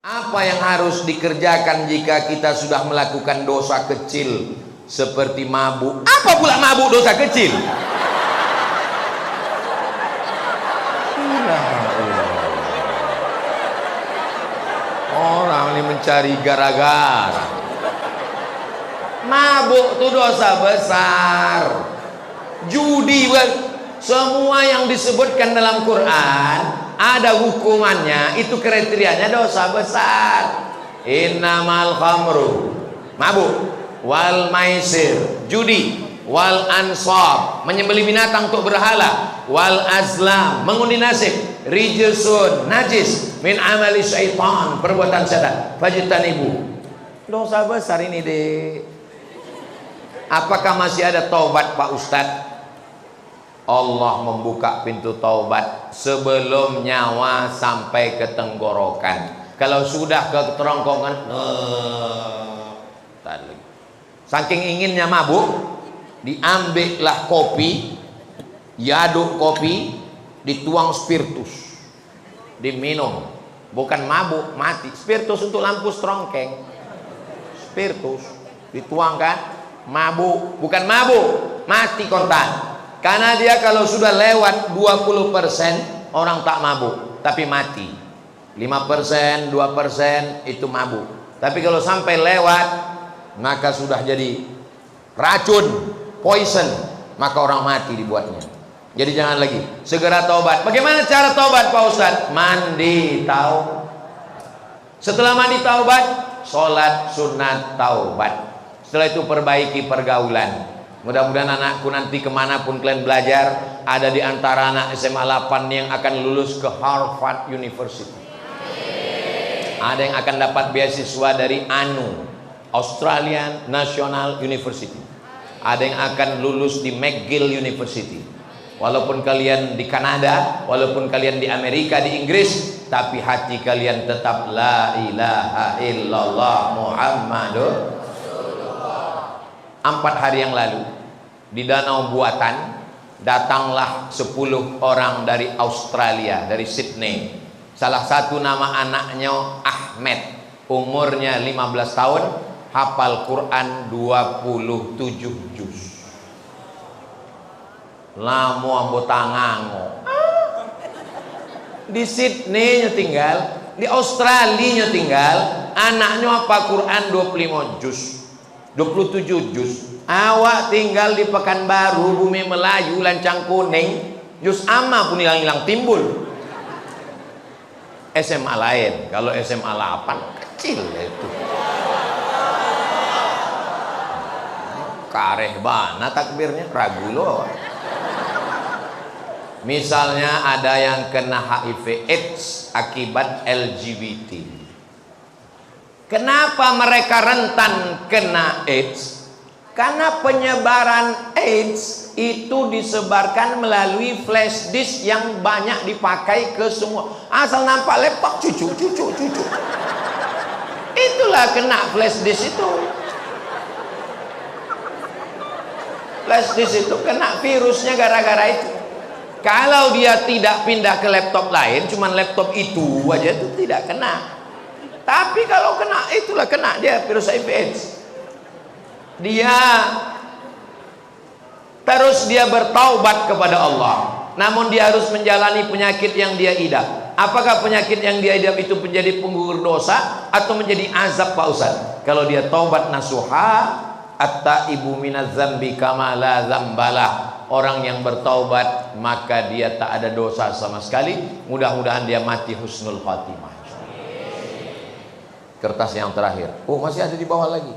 Apa yang harus dikerjakan jika kita sudah melakukan dosa kecil seperti mabuk? Apa pula mabuk dosa kecil? Orang ini mencari gara-gara. Mabuk itu dosa besar. Judi, semua yang disebutkan dalam Quran ada hukumannya, itu kriterianya dosa besar. Innamal khamru, mabuk, wal maisir, judi, wal ansab, menyembelih binatang untuk berhala, wal azlam, mengundi nasib, rijsun, najis, min amali syaitan, perbuatan setan, fajtanibu. Dosa besar ini deh. Apakah masih ada taubat Pak Ustadz? Allah membuka pintu taubat sebelum nyawa sampai ke tenggorokan. Kalau sudah ke kerongkongan, saking inginnya mabuk, diambillah kopi, diaduk kopi, dituang spiritus, diminum. Bukan mabuk, mati. Spiritus untuk lampu strongkeng. Spiritus dituangkan, mabuk. Bukan mabuk, mati kontan. Karena dia kalau sudah lewat 20% orang tak mabuk, tapi mati. 5%, 2% itu mabuk. Tapi kalau sampai lewat, maka sudah jadi racun, poison, maka orang mati dibuatnya. Jadi jangan lagi, segera taubat. Bagaimana cara taubat Pak Ustadz? Mandi taubat. Setelah mandi taubat, sholat sunat taubat. Setelah itu perbaiki pergaulan. Mudah-mudahan anakku nanti kemanapun kalian belajar, ada di antara anak SMA 8 yang akan lulus ke Harvard University. Ada yang akan dapat beasiswa dari ANU, Australian National University. Ada yang akan lulus di McGill University. Walaupun kalian di Kanada, walaupun kalian di Amerika, di Inggris, tapi hati kalian tetap la ilaha illallah Muhammadur. 4 hari yang lalu di Danau Buatan datanglah 10 orang dari Australia, dari Sydney. Salah satu nama anaknya Ahmed, umurnya 15 tahun, hafal Quran 27 juz. Lamu anggota ngango. Di Sydney tinggal, di Australia tinggal, anaknya apa Quran 25 juz. 27 juz. Awak tinggal di Pekanbaru, Bumi Melayu, Lancang Kuning, juz amma pun hilang-hilang timbul. SMA lain, kalau SMA 8 kecil itu. Kareh bana takbirnya, ragu loh. Misalnya ada yang kena HIV AIDS akibat LGBT. Kenapa mereka rentan kena AIDS? Karena penyebaran AIDS itu disebarkan melalui flash disk yang banyak dipakai ke semua. Asal nampak laptop, cucu. Itulah kena flash disk itu. Flash disk itu kena virusnya gara-gara itu. Kalau dia tidak pindah ke laptop lain, cuman laptop itu aja, itu tidak kena. Tapi kalau kena, itulah kena dia virus HIV AIDS. Dia terus dia bertaubat kepada Allah, namun dia harus menjalani penyakit yang dia idap. Apakah penyakit yang dia idap itu menjadi penggugur dosa atau menjadi azab Pak Ustaz? Kalau dia taubat nasuha, at-taibu minaz zambi kama la zambalah. Orang yang bertaubat maka dia tak ada dosa sama sekali. Mudah-mudahan dia mati husnul khatimah. Kertas yang terakhir. Oh, masih ada di bawah lagi.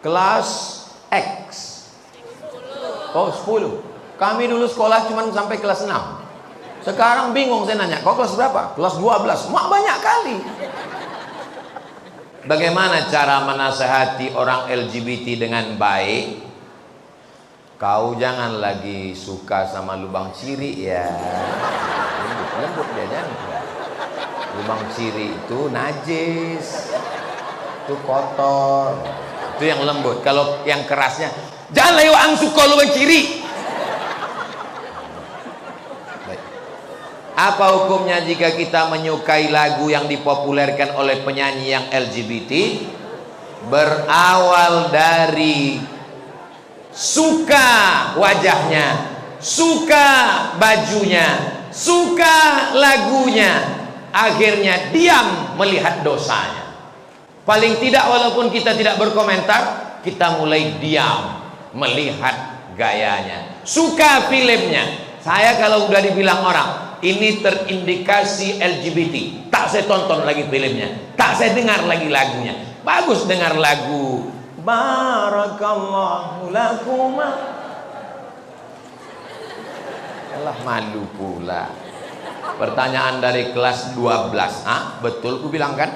Kelas X. Oh, 10. Kami dulu sekolah cuma sampai kelas 6. Sekarang bingung saya nanya, kau kelas berapa? Kelas 12. Mak banyak kali. Bagaimana cara menasehati orang LGBT dengan baik? Kau jangan lagi suka sama lubang ciri ya. Lembut dia jangan. Lubang ciri itu najis, itu kotor, itu yang lembut. Kalau yang kerasnya, jangan layu ang suka lubang ciri. Baik. Apa hukumnya jika kita menyukai lagu yang dipopulerkan oleh penyanyi yang LGBT? Berawal dari suka wajahnya, suka bajunya, suka lagunya, akhirnya diam melihat dosanya. Paling tidak walaupun kita tidak berkomentar, kita mulai diam melihat gayanya. Suka filmnya. Saya kalau udah dibilang orang ini terindikasi LGBT, tak saya tonton lagi filmnya, tak saya dengar lagi lagunya. Bagus dengar lagu Barakallahu lakuma. Alah, malu pula. Pertanyaan dari kelas 12. Betul ku bilang kan?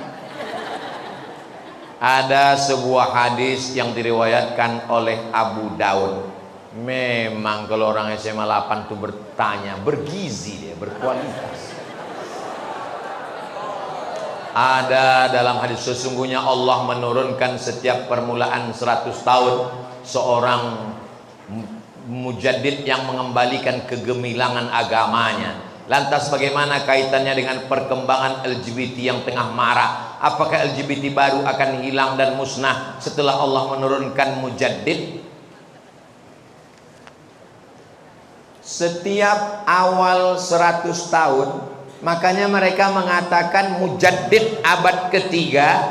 Ada sebuah hadis yang diriwayatkan oleh Abu Daud. Memang kalau orang SMA 8 tuh bertanya, bergizi dia, berkualitas. Ada dalam hadis, sesungguhnya Allah menurunkan setiap permulaan 100 tahun seorang mujaddid yang mengembalikan kegemilangan agamanya. Lantas bagaimana kaitannya dengan perkembangan LGBT yang tengah marak? Apakah LGBT baru akan hilang dan musnah setelah Allah menurunkan mujaddid? Setiap awal 100 tahun, makanya mereka mengatakan mujaddid abad ketiga,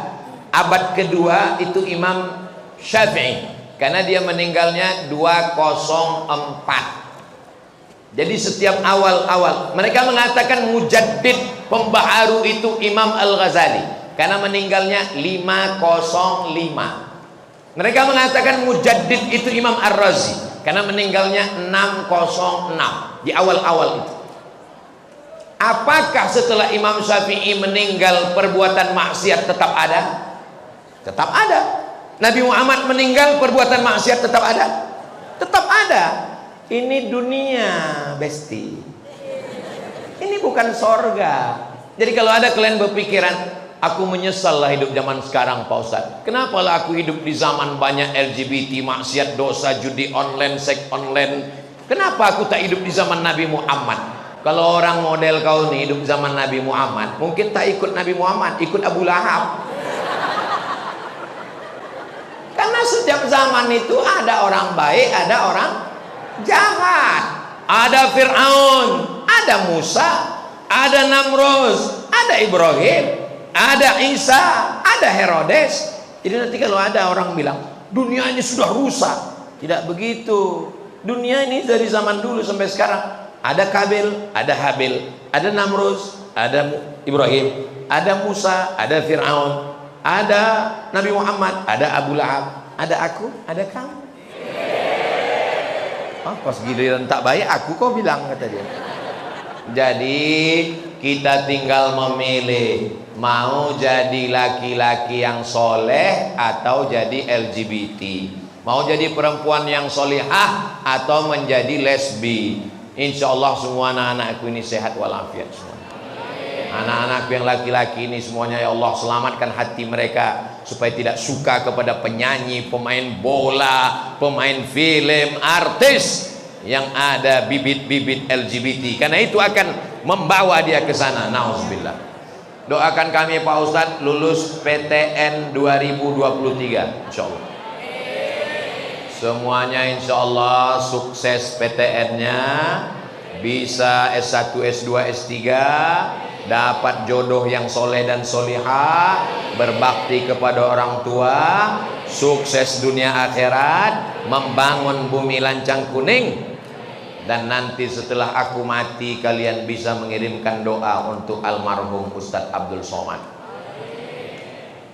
abad kedua itu Imam Syafi'i, karena dia meninggalnya 204. Jadi setiap awal-awal mereka mengatakan mujaddid pembaharu itu Imam Al-Ghazali, karena meninggalnya 505. Mereka mengatakan mujaddid itu Imam Ar-Razi, karena meninggalnya 606 di awal-awal itu. Apakah setelah Imam Syafi'i meninggal perbuatan maksiat tetap ada? Tetap ada. Nabi Muhammad meninggal perbuatan maksiat tetap ada? Tetap ada. Ini dunia, besti. Ini bukan sorga. Jadi kalau ada kalian berpikiran, aku menyesal lah hidup zaman sekarang Pak Ustadz. Kenapa lah aku hidup di zaman banyak LGBT, maksiat, dosa, judi online, seks online. Kenapa aku tak hidup di zaman Nabi Muhammad? Kalau orang model kau nih hidup zaman Nabi Muhammad, mungkin tak ikut Nabi Muhammad, ikut Abu Lahab. Karena setiap zaman itu ada orang baik, ada orang jahat. Ada Fir'aun, ada Musa, ada Namrus, ada Ibrahim, ada Isa, ada Herodes. Jadi nanti kalau ada orang bilang dunia ini sudah rusak, tidak begitu. Dunia ini dari zaman dulu sampai sekarang ada Kabil, ada Habil, ada Namrus, ada Ibrahim, ada Musa, ada Fir'aun, ada Nabi Muhammad, ada Abu Lahab, ada aku, ada kamu. Pas giliran tak baik aku kau bilang, kata dia. Jadi kita tinggal memilih mau jadi laki-laki yang soleh atau jadi LGBT, mau jadi perempuan yang solihah atau menjadi lesbi. Insya Allah semua anak-anakku ini sehat walafiat semua. Anak-anakku yang laki-laki ini semuanya ya Allah selamatkan hati mereka supaya tidak suka kepada penyanyi, pemain bola, pemain film, artis yang ada bibit-bibit LGBT, karena itu akan membawa dia ke sana. Nauzubillah. Doakan kami Pak Ustadz lulus PTN 2023 insya Allah. Semuanya insya Allah sukses PTN-nya, bisa S1, S2, S3, dapat jodoh yang soleh dan solihah, berbakti kepada orang tua, sukses dunia akhirat, membangun bumi lancang kuning. Dan nanti setelah aku mati kalian bisa mengirimkan doa untuk almarhum Ustadz Abdul Somad.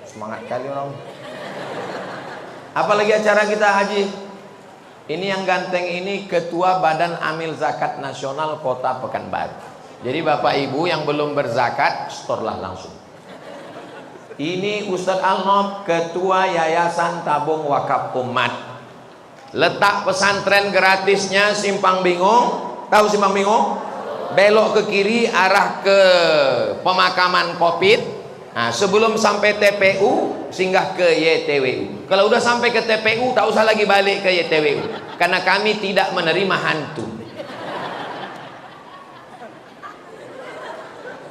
Semangat kali orang. Apalagi acara kita haji. Ini yang ganteng ini Ketua Badan Amil Zakat Nasional Kota Pekanbaru. Jadi Bapak Ibu yang belum berzakat, setorlah langsung. Ini Ustadz Al-Nob, Ketua Yayasan Tabung Wakaf Umat. Letak pesantren gratisnya Simpang Bingung. Tahu Simpang Bingung? Belok ke kiri arah ke pemakaman Kopit. Nah, sebelum sampai TPU singgah ke YTWU. Kalau udah sampai ke TPU tak usah lagi balik ke YTWU, karena kami tidak menerima hantu.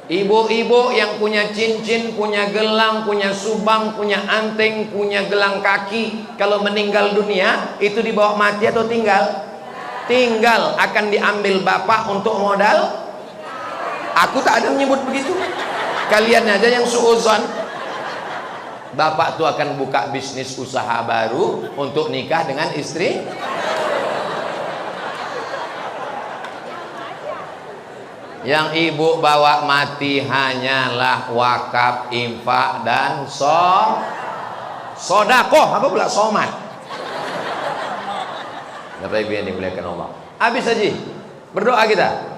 Ibu-ibu yang punya cincin, punya gelang, punya subang, punya anteng, punya gelang kaki, kalau meninggal dunia itu dibawa mati atau tinggal? Tinggal. Akan diambil bapak untuk modal. Aku tak ada menyebut begitu. Kalian aja yang suuzon. Bapak tuh akan buka bisnis usaha baru untuk nikah dengan istri. Yang ibu bawa mati hanyalah wakaf, infak, dan sodakoh. Apa pula somat? Bapak ibu yang dimuliakan Allah. Habis aja berdoa kita.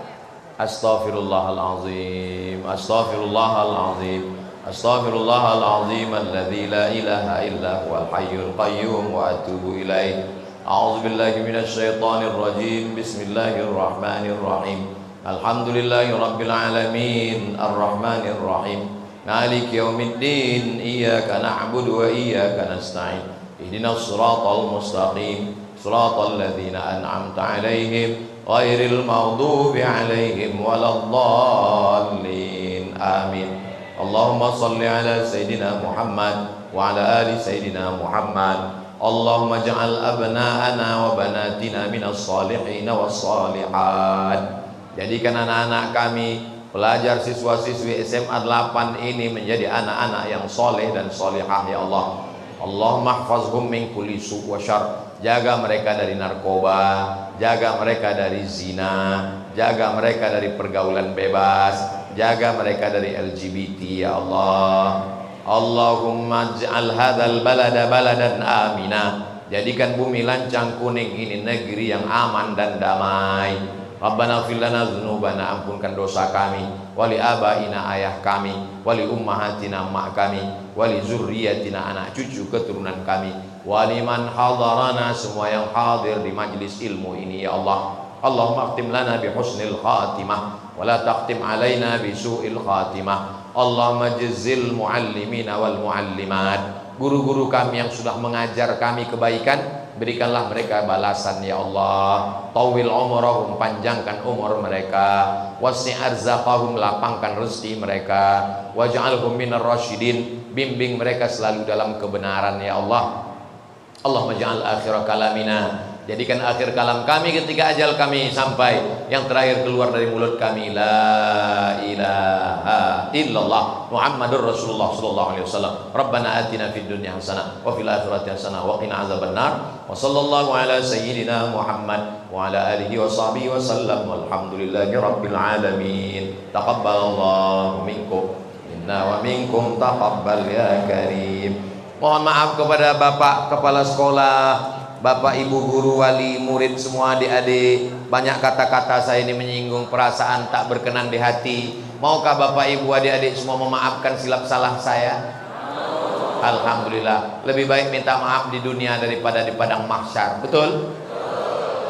Astaghfirullahalazim, astaghfirullahalazim, astaghfirullahalazim alladzi la ilaha illa huwal hayyul qayyum wa atubu ilaih. A'udzubillahi minasyaitonir rajim. Bismillahirrahmanirrahim. Alhamdulillahi rabbil alamin, arrahmanir rahim, maliki yaumiddin, iyyaka na'budu wa iyyaka nasta'in, ihdinas siratal mustaqim, siratal ladzina an'amta 'alaihim ghairil maghdubi 'alaihim waladdallin. Amin. Allahumma shalli ala sayidina Muhammad wa ala ali sayidina Muhammad. Allahumma ja'al abna'ana wa banatina minas salihin was salihat. Jadikan anak-anak kami, pelajar siswa-siswi SMA 8 ini menjadi anak-anak yang soleh dan solehah ya Allah. Allahumma hfazhum min kulli su' wa syarr. Jaga mereka dari narkoba, jaga mereka dari zina, jaga mereka dari pergaulan bebas, jaga mereka dari LGBT ya Allah. Allahumma ij'al hadzal balada baladan amina. Jadikan bumi Lancang Kuning ini negeri yang aman dan damai. Rabbana ighfir lana dzunubana, ampunkan dosa kami, wali abaina ayah kami, wali ummahatina emak kami, wali zurriyatina anak cucu keturunan kami, wali man hadarana, semua yang hadir di majlis ilmu ini ya Allah. Allahumma khtim lana bi husnil khatimah wa la taqtim alaina bi su'il khatimah. Allahumma jazzil muallimina wal muallimat, guru-guru kami yang sudah mengajar kami kebaikan, berikanlah mereka balasan ya Allah. Tawil umurahum, panjangkan umur mereka. Wasi' arzaqahum, lapangkan rezeki mereka. Waj'alhum minar rasyidin, bimbing mereka selalu dalam kebenaran ya Allah. Allahumma ja'al akhir kalamina, jadikan akhir kalam kami ketika ajal kami sampai, yang terakhir keluar dari mulut kami, la ilaha illallah Muhammadur Rasulullah sallallahu alaihi wasallam. Rabbana atina fid dunya hasanah wa fil akhirati hasanah wa qina azabannar. Wa sallallahu ala sayyidina Muhammad wa ala alihi wa sahbihi wa sallam. Walhamdulillahi rabbil alamin. Taqabbalallahu minkum minna wa minkum taqabbal ya karim. Mohon maaf kepada Bapak Kepala Sekolah, Bapak Ibu Guru, wali, murid semua, adik-adik. Banyak kata-kata saya ini menyinggung perasaan tak berkenan di hati. Maukah Bapak Ibu adik-adik semua memaafkan silap salah saya? Alhamdulillah. Lebih baik minta maaf di dunia daripada di padang mahsyar. Betul?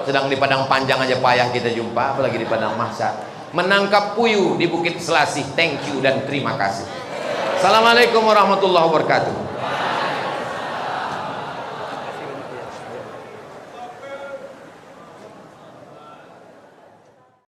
Sedang di padang panjang aja payah kita jumpa, apalagi di padang mahsyar. Menangkap puyuh di Bukit Selasih. Thank you dan terima kasih. Assalamualaikum warahmatullahi wabarakatuh.